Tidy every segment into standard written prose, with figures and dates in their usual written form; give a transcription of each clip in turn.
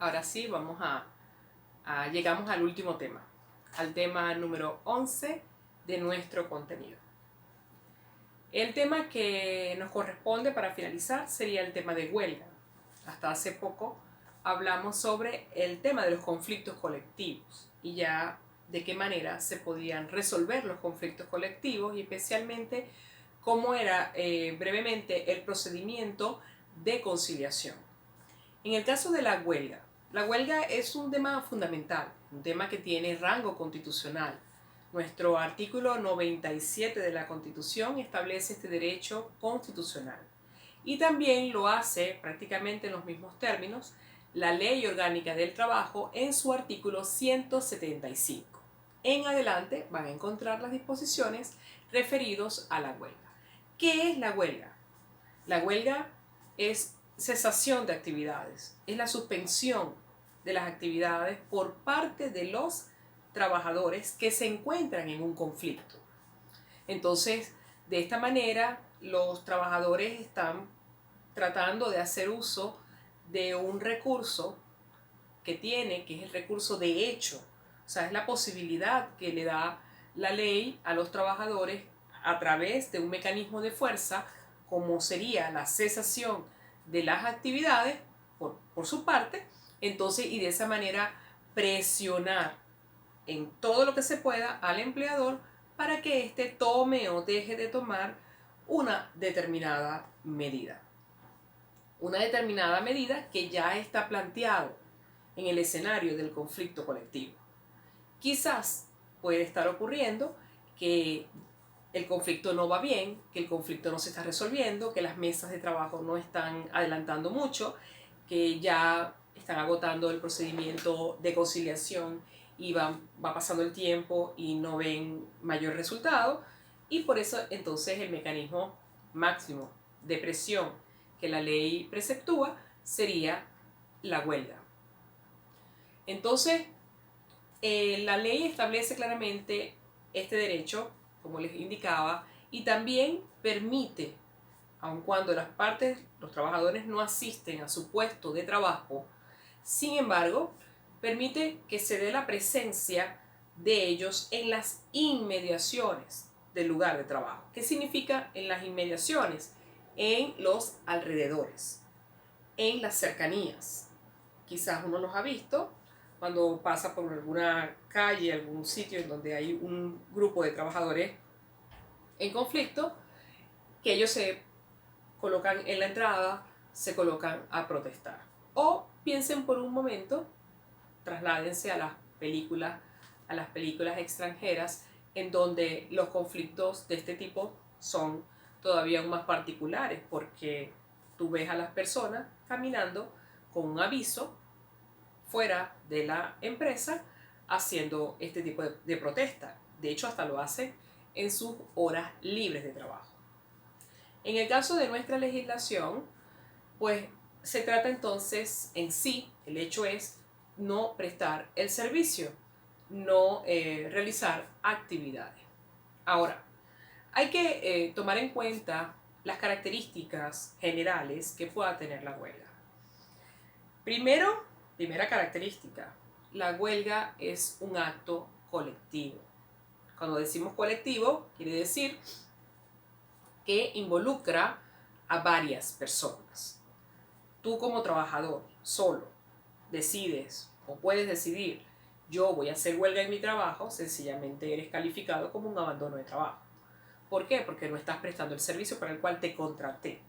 Ahora sí, llegamos al último tema, al tema número 11 de nuestro contenido. El tema que nos corresponde para finalizar sería el tema de huelga. Hasta hace poco hablamos sobre el tema de los conflictos colectivos y ya de qué manera se podían resolver los conflictos colectivos y especialmente cómo era brevemente el procedimiento de conciliación. En el caso de la huelga es un tema fundamental, un tema que tiene rango constitucional. Nuestro artículo 97 de la Constitución establece este derecho constitucional. Y también lo hace prácticamente en los mismos términos la Ley Orgánica del Trabajo en su artículo 175. En adelante van a encontrar las disposiciones referidos a la huelga. ¿Qué es la huelga? La huelga es cesación de actividades, es la suspensión de las actividades por parte de los trabajadores que se encuentran en un conflicto. Entonces, de esta manera, los trabajadores están tratando de hacer uso de un recurso que es el recurso de hecho. O sea, es la posibilidad que le da la ley a los trabajadores a través de un mecanismo de fuerza, como sería la cesación de las actividades por su parte, entonces, y de esa manera presionar en todo lo que se pueda al empleador para que éste tome o deje de tomar una determinada medida. Una determinada medida que ya está planteado en el escenario del conflicto colectivo. Quizás puede estar ocurriendo que el conflicto no va bien, que el conflicto no se está resolviendo, que las mesas de trabajo no están adelantando mucho, que ya están agotando el procedimiento de conciliación y va pasando el tiempo y no ven mayor resultado, y por eso entonces el mecanismo máximo de presión que la ley preceptúa sería la huelga. Entonces, la ley establece claramente este derecho, como les indicaba, y también permite, aun cuando los trabajadores no asisten a su puesto de trabajo, sin embargo, permite que se dé la presencia de ellos en las inmediaciones del lugar de trabajo. ¿Qué significa en las inmediaciones? En los alrededores, en las cercanías. Quizás uno los ha visto cuando pasa por alguna calle, algún sitio en donde hay un grupo de trabajadores en conflicto, que ellos se colocan en la entrada, se colocan a protestar. O piensen por un momento, trasládense a las películas extranjeras, en donde los conflictos de este tipo son todavía más particulares, porque tú ves a las personas caminando con un aviso fuera de la empresa haciendo este tipo de protesta. De hecho, hasta lo hacen en sus horas libres de trabajo. En el caso de nuestra legislación, pues se trata entonces en sí, el hecho es no prestar el servicio, no realizar actividades. Ahora, hay que tomar en cuenta las características generales que pueda tener la huelga. Primera característica, la huelga es un acto colectivo. Cuando decimos colectivo, quiere decir que involucra a varias personas. Tú como trabajador, solo, decides o puedes decidir, yo voy a hacer huelga en mi trabajo, sencillamente eres calificado como un abandono de trabajo. ¿Por qué? Porque no estás prestando el servicio para el cual te contraté.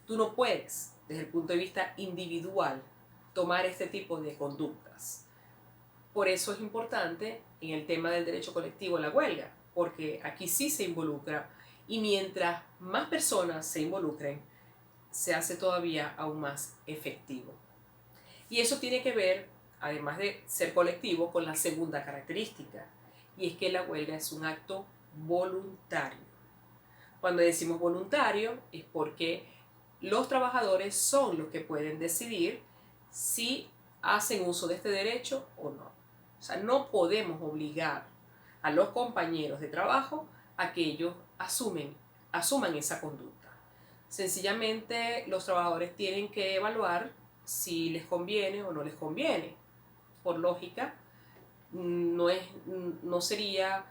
Tú no puedes, desde el punto de vista individual, tomar este tipo de conductas. Por eso es importante en el tema del derecho colectivo la huelga, porque aquí sí se involucra, y mientras más personas se involucren, se hace todavía aún más efectivo. Y eso tiene que ver, además de ser colectivo, con la segunda característica, y es que la huelga es un acto voluntario. Cuando decimos voluntario es porque los trabajadores son los que pueden decidir si hacen uso de este derecho o no. O sea, no podemos obligar a los compañeros de trabajo a que ellos asuman esa conducta. Sencillamente los trabajadores tienen que evaluar si les conviene o no les conviene. Por lógica, no sería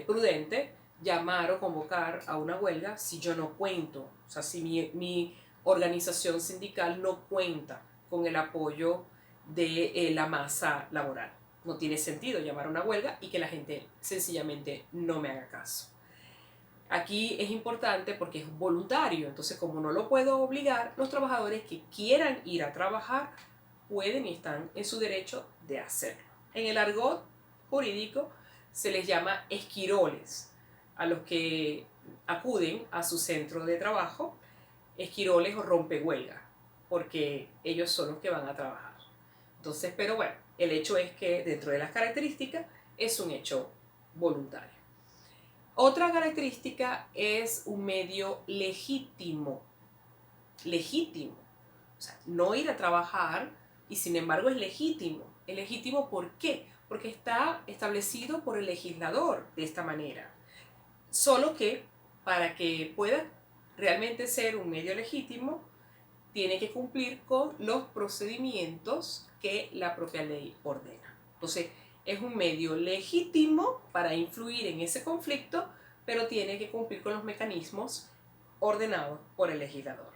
prudente llamar o convocar a una huelga si yo no cuento, o sea, si mi organización sindical no cuenta con el apoyo de la masa laboral. No tiene sentido llamar a una huelga y que la gente sencillamente no me haga caso. Aquí es importante porque es voluntario, entonces como no lo puedo obligar, los trabajadores que quieran ir a trabajar pueden y están en su derecho de hacerlo. En el argot jurídico se les llama esquiroles a los que acuden a su centro de trabajo, esquiroles o rompehuelga, porque ellos son los que van a trabajar. Entonces, pero bueno, el hecho es que dentro de las características es un hecho voluntario. Otra característica es un medio legítimo. Legítimo. O sea, no ir a trabajar y sin embargo es legítimo. ¿Es legítimo por qué? Porque está establecido por el legislador de esta manera. Solo que para que pueda realmente ser un medio legítimo, tiene que cumplir con los procedimientos que la propia ley ordena. Entonces, es un medio legítimo para influir en ese conflicto, pero tiene que cumplir con los mecanismos ordenados por el legislador.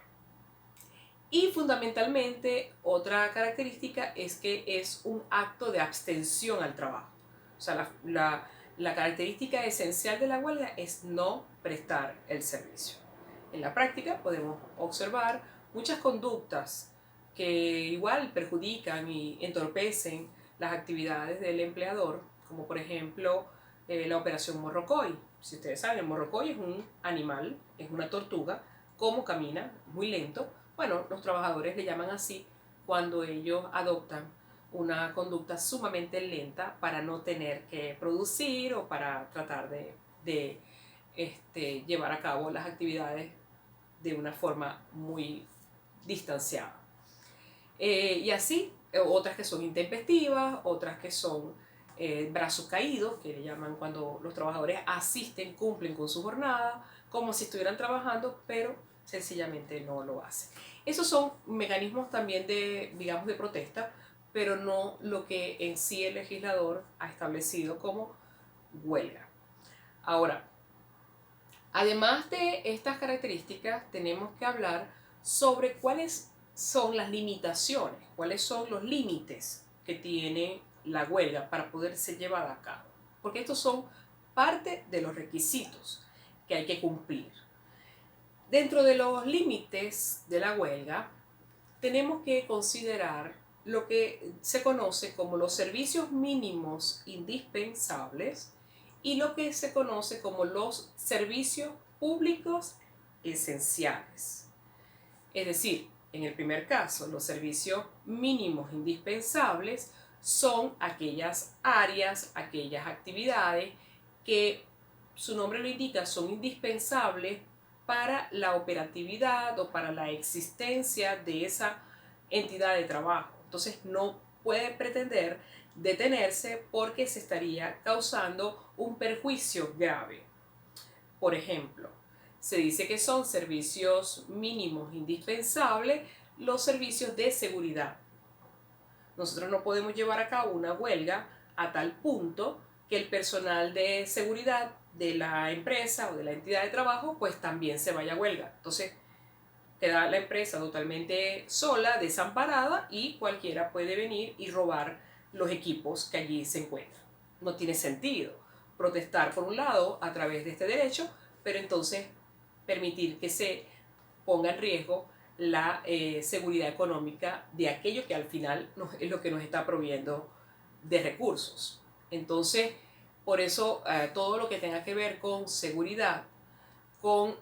Y fundamentalmente, otra característica es que es un acto de abstención al trabajo. O sea, la característica esencial de la huelga es no prestar el servicio. En la práctica podemos observar muchas conductas que igual perjudican y entorpecen las actividades del empleador, como por ejemplo la operación Morrocoy. Si ustedes saben, el Morrocoy es un animal, es una tortuga, cómo camina, muy lento. Bueno, los trabajadores le llaman así cuando ellos adoptan una conducta sumamente lenta para no tener que producir o para tratar de llevar a cabo las actividades de una forma muy distanciada. Y así, otras que son intempestivas, otras que son brazos caídos, que le llaman cuando los trabajadores asisten, cumplen con su jornada, como si estuvieran trabajando, pero sencillamente no lo hacen. Esos son mecanismos también de, digamos, de protesta, pero no lo que en sí el legislador ha establecido como huelga. Ahora, además de estas características, tenemos que hablar sobre cuáles son las limitaciones, cuáles son los límites que tiene la huelga para poder ser llevada a cabo. Porque estos son parte de los requisitos que hay que cumplir. Dentro de los límites de la huelga, tenemos que considerar lo que se conoce como los servicios mínimos indispensables y lo que se conoce como los servicios públicos esenciales. Es decir, en el primer caso, los servicios mínimos indispensables son aquellas áreas, aquellas actividades que su nombre lo indica, son indispensables para la operatividad o para la existencia de esa entidad de trabajo. Entonces no puede pretender detenerse porque se estaría causando un perjuicio grave. Por ejemplo, se dice que son servicios mínimos indispensables los servicios de seguridad. Nosotros no podemos llevar a cabo una huelga a tal punto que el personal de seguridad de la empresa o de la entidad de trabajo pues también se vaya a huelga. Entonces queda la empresa totalmente sola, desamparada y cualquiera puede venir y robar los equipos que allí se encuentran. No tiene sentido protestar por un lado a través de este derecho, pero entonces permitir que se ponga en riesgo la seguridad económica de aquello que al final es lo que nos está proveyendo de recursos. Entonces, por eso todo lo que tenga que ver con seguridad, con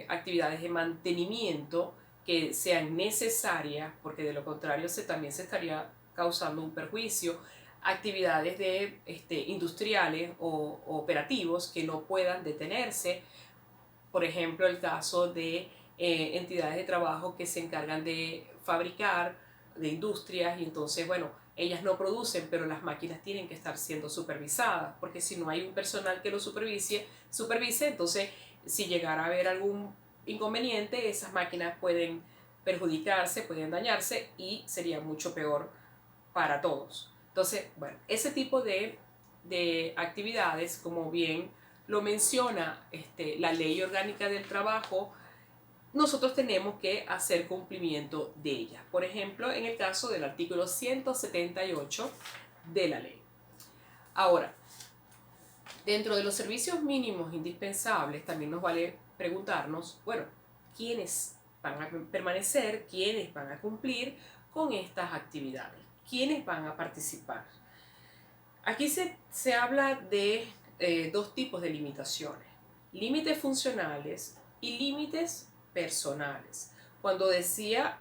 actividades de mantenimiento que sean necesarias, porque de lo contrario también se estaría causando un perjuicio, actividades industriales o operativos que no puedan detenerse, por ejemplo el caso de entidades de trabajo que se encargan de fabricar, de industrias, y entonces, bueno, ellas no producen, pero las máquinas tienen que estar siendo supervisadas, porque si no hay un personal que lo supervise, entonces si llegara a haber algún inconveniente, esas máquinas pueden perjudicarse, pueden dañarse y sería mucho peor para todos. Entonces, bueno, ese tipo de actividades, como bien lo menciona la Ley Orgánica del Trabajo, nosotros tenemos que hacer cumplimiento de ellas. Por ejemplo, en el caso del artículo 178 de la ley. Ahora, dentro de los servicios mínimos indispensables, también nos vale preguntarnos, bueno, ¿quiénes van a permanecer? ¿Quiénes van a cumplir con estas actividades? ¿Quiénes van a participar? Aquí se habla de dos tipos de limitaciones: límites funcionales y límites personales. Cuando decía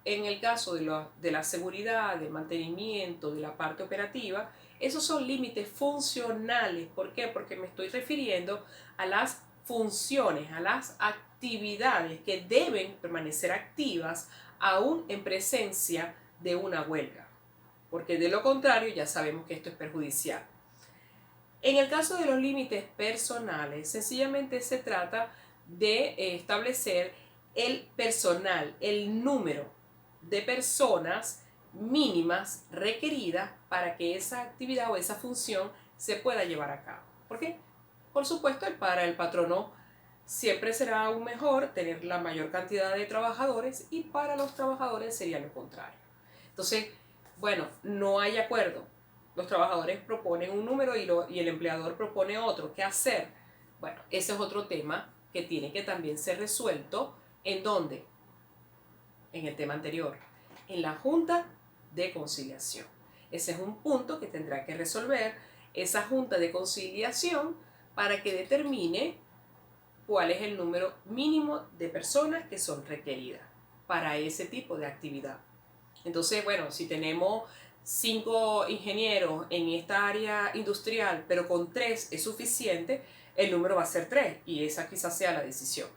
en el caso de la seguridad, del mantenimiento, de la parte operativa, esos son límites funcionales. ¿Por qué? Porque me estoy refiriendo a las funciones, a las actividades que deben permanecer activas aún en presencia de una huelga, porque de lo contrario ya sabemos que esto es perjudicial. En el caso de los límites personales, sencillamente se trata de establecer el personal, el número de personas mínimas requeridas para que esa actividad o esa función se pueda llevar a cabo. ¿Por qué? Por supuesto, para el patrono siempre será aún mejor tener la mayor cantidad de trabajadores, y para los trabajadores sería lo contrario. Entonces, bueno, no hay acuerdo. Los trabajadores proponen un número y el empleador propone otro. ¿Qué hacer? Bueno, ese es otro tema que tiene que también ser resuelto. ¿En dónde? En el tema anterior, en la Junta de Conciliación. Ese es un punto que tendrá que resolver esa Junta de Conciliación para que determine cuál es el número mínimo de personas que son requeridas para ese tipo de actividad. Entonces, bueno, si tenemos 5 ingenieros en esta área industrial, pero con 3 es suficiente, el número va a ser 3 y esa quizás sea la decisión.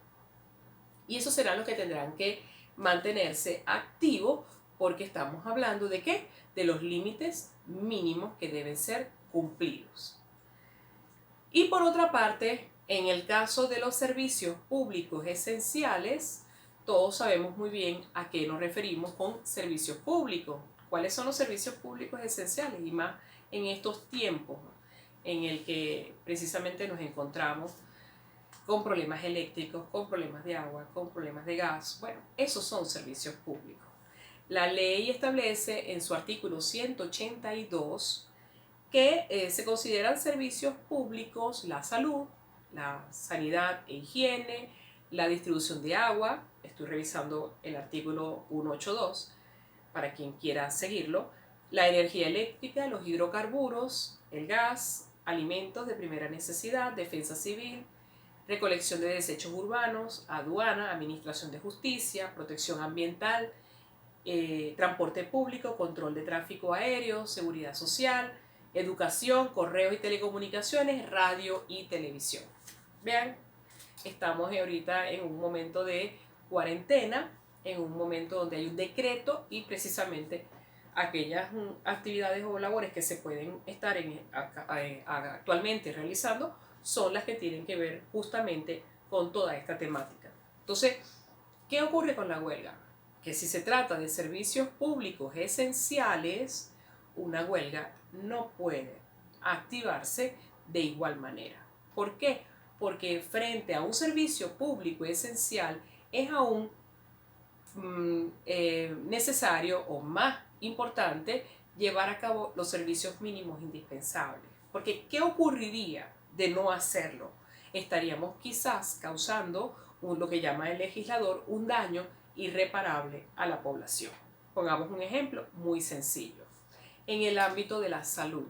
Y esos serán los que tendrán que mantenerse activos, porque estamos hablando de ¿qué? De los límites mínimos que deben ser cumplidos. Y por otra parte, en el caso de los servicios públicos esenciales, todos sabemos muy bien a qué nos referimos con servicios públicos. ¿Cuáles son los servicios públicos esenciales? Y más en estos tiempos en el que precisamente nos encontramos con problemas eléctricos, con problemas de agua, con problemas de gas. Bueno, esos son servicios públicos. La ley establece en su artículo 182 que se consideran servicios públicos la salud, la sanidad e higiene, la distribución de agua. Estoy revisando el artículo 182 para quien quiera seguirlo. La energía eléctrica, los hidrocarburos, el gas, alimentos de primera necesidad, defensa civil, recolección de desechos urbanos, aduana, administración de justicia, protección ambiental, transporte público, control de tráfico aéreo, seguridad social, educación, correos y telecomunicaciones, radio y televisión. Vean, estamos ahorita en un momento de cuarentena, en un momento donde hay un decreto y precisamente aquellas actividades o labores que se pueden estar actualmente realizando son las que tienen que ver justamente con toda esta temática. Entonces, ¿qué ocurre con la huelga? Que si se trata de servicios públicos esenciales, una huelga no puede activarse de igual manera. ¿Por qué? Porque frente a un servicio público esencial es aún necesario o más importante llevar a cabo los servicios mínimos indispensables. Porque ¿qué ocurriría de no hacerlo? Estaríamos quizás causando lo que llama el legislador un daño irreparable a la población. Pongamos un ejemplo muy sencillo. En el ámbito de la salud,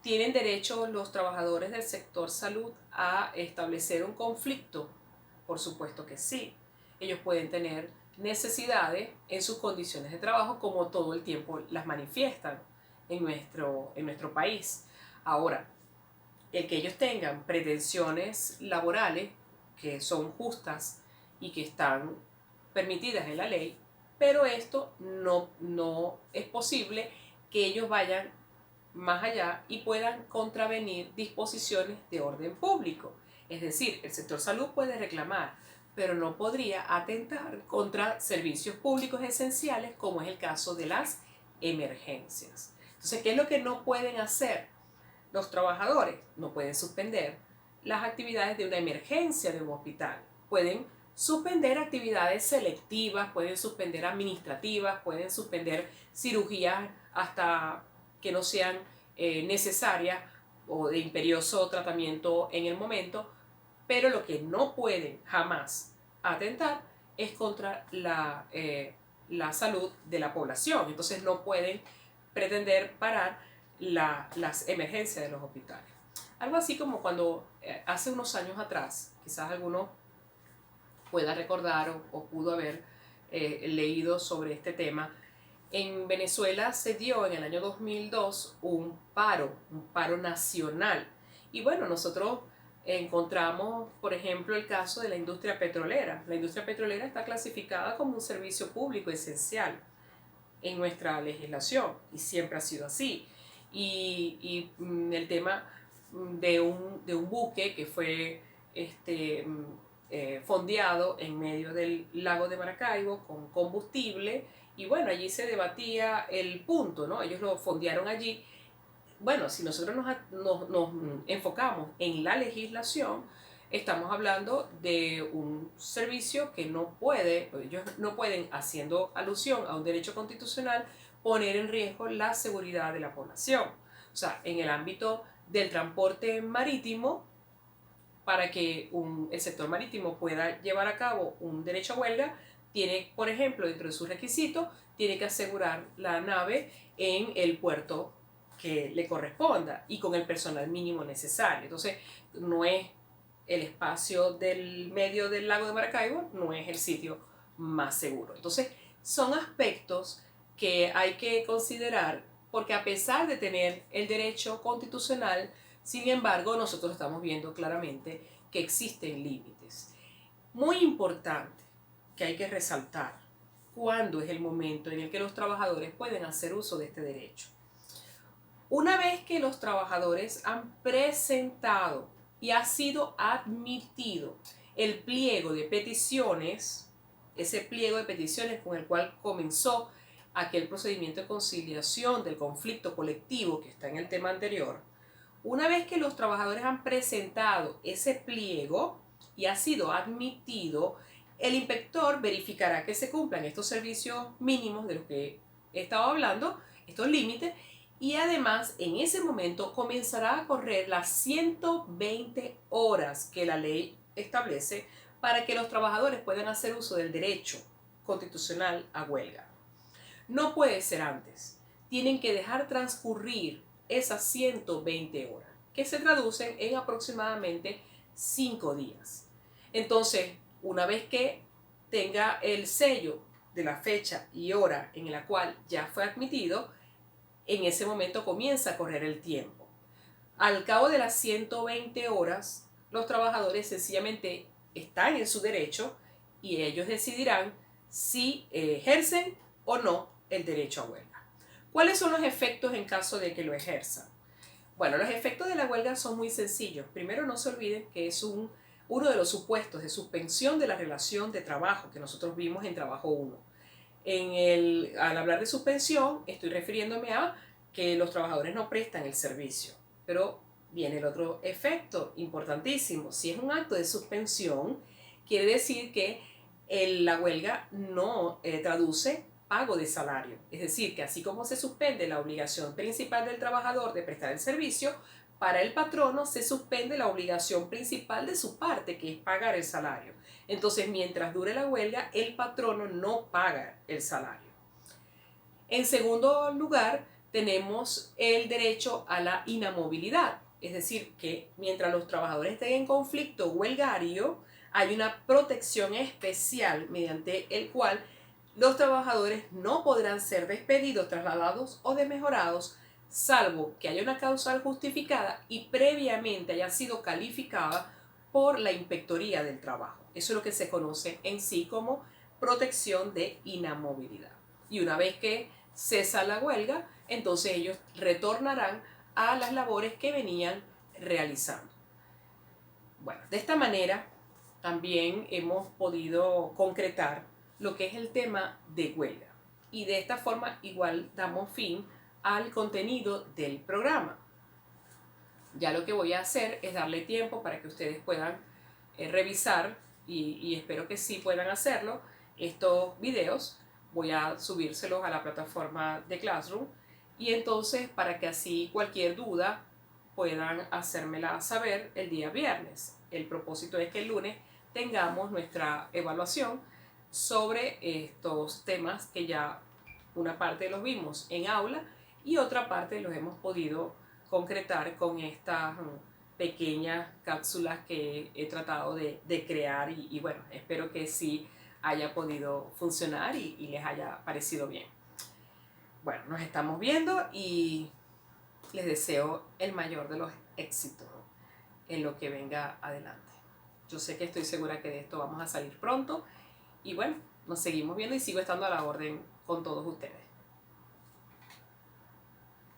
¿tienen derecho los trabajadores del sector salud a establecer un conflicto? Por supuesto que sí. Ellos pueden tener necesidades en sus condiciones de trabajo, como todo el tiempo las manifiestan en nuestro país. Ahora, el que ellos tengan pretensiones laborales que son justas y que están permitidas en la ley, pero esto no es posible que ellos vayan más allá y puedan contravenir disposiciones de orden público. Es decir, el sector salud puede reclamar, pero no podría atentar contra servicios públicos esenciales, como es el caso de las emergencias. Entonces, ¿qué es lo que no pueden hacer los trabajadores? No pueden suspender las actividades de una emergencia de un hospital. Pueden suspender actividades selectivas, pueden suspender administrativas, pueden suspender cirugías hasta que no sean necesarias o de imperioso tratamiento en el momento, pero lo que no pueden jamás atentar es contra la salud de la población. Entonces no pueden pretender parar las emergencias de los hospitales. Algo así como cuando hace unos años atrás, quizás alguno pueda recordar o pudo haber leído sobre este tema. En Venezuela se dio en el año 2002 un paro nacional. Y bueno, nosotros encontramos, por ejemplo, el caso de la industria petrolera. La industria petrolera está clasificada como un servicio público esencial en nuestra legislación y siempre ha sido así. Y el tema de un buque que fue fondeado en medio del lago de Maracaibo con combustible, y bueno, allí se debatía el punto, ¿no? Ellos lo fondearon allí. Bueno, si nosotros nos enfocamos en la legislación, estamos hablando de un servicio que no puede, ellos no pueden, haciendo alusión a un derecho constitucional, poner en riesgo la seguridad de la población. O sea, en el ámbito del transporte marítimo, para que el sector marítimo pueda llevar a cabo un derecho a huelga, tiene, por ejemplo, dentro de sus requisitos, tiene que asegurar la nave en el puerto que le corresponda y con el personal mínimo necesario. Entonces, no es el espacio del medio del lago de Maracaibo, no es el sitio más seguro. Entonces, son aspectos que hay que considerar, porque a pesar de tener el derecho constitucional, sin embargo, nosotros estamos viendo claramente que existen límites. Muy importante que hay que resaltar cuándo es el momento en el que los trabajadores pueden hacer uso de este derecho. Una vez que los trabajadores han presentado y ha sido admitido el pliego de peticiones, ese pliego de peticiones con el cual comenzó aquel procedimiento de conciliación del conflicto colectivo que está en el tema anterior, una vez que los trabajadores han presentado ese pliego y ha sido admitido, el inspector verificará que se cumplan estos servicios mínimos de los que he estado hablando, estos límites, y además en ese momento comenzará a correr las 120 horas que la ley establece para que los trabajadores puedan hacer uso del derecho constitucional a huelga. No puede ser antes. Tienen que dejar transcurrir esas 120 horas, que se traducen en aproximadamente 5 días. Entonces, una vez que tenga el sello de la fecha y hora en la cual ya fue admitido, en ese momento comienza a correr el tiempo. Al cabo de las 120 horas, los trabajadores sencillamente están en su derecho y ellos decidirán si ejercen o no el derecho a huelga. ¿Cuáles son los efectos en caso de que lo ejerzan? Bueno, los efectos de la huelga son muy sencillos. Primero, no se olviden que es uno de los supuestos de suspensión de la relación de trabajo que nosotros vimos en trabajo 1. Al hablar de suspensión, estoy refiriéndome a que los trabajadores no prestan el servicio. Pero viene el otro efecto importantísimo. Si es un acto de suspensión, quiere decir que la huelga no traduce pago de salario. Es decir, que así como se suspende la obligación principal del trabajador de prestar el servicio, para el patrono se suspende la obligación principal de su parte, que es pagar el salario. Entonces, mientras dure la huelga, el patrono no paga el salario. En segundo lugar, tenemos el derecho a la inamovilidad. Es decir, que mientras los trabajadores estén en conflicto huelgario, hay una protección especial mediante el cual los trabajadores no podrán ser despedidos, trasladados o desmejorados, salvo que haya una causal justificada y previamente haya sido calificada por la Inspectoría del Trabajo. Eso es lo que se conoce en sí como protección de inamovilidad. Y una vez que cesa la huelga, entonces ellos retornarán a las labores que venían realizando. Bueno, de esta manera también hemos podido concretar lo que es el tema de huelga. Y de esta forma igual damos fin al contenido del programa. Ya lo que voy a hacer es darle tiempo para que ustedes puedan revisar y espero que sí puedan hacerlo. Estos videos voy a subírselos a la plataforma de Classroom y entonces para que así cualquier duda puedan hacérmela saber el día viernes. El propósito es que el lunes tengamos nuestra evaluación sobre estos temas que ya una parte los vimos en aula y otra parte los hemos podido concretar con estas pequeñas cápsulas que he tratado de crear y bueno, espero que sí haya podido funcionar y les haya parecido bien. Bueno, nos estamos viendo y les deseo el mayor de los éxitos en lo que venga adelante. Yo sé que estoy segura que de esto vamos a salir pronto y bueno, nos seguimos viendo y sigo estando a la orden con todos ustedes.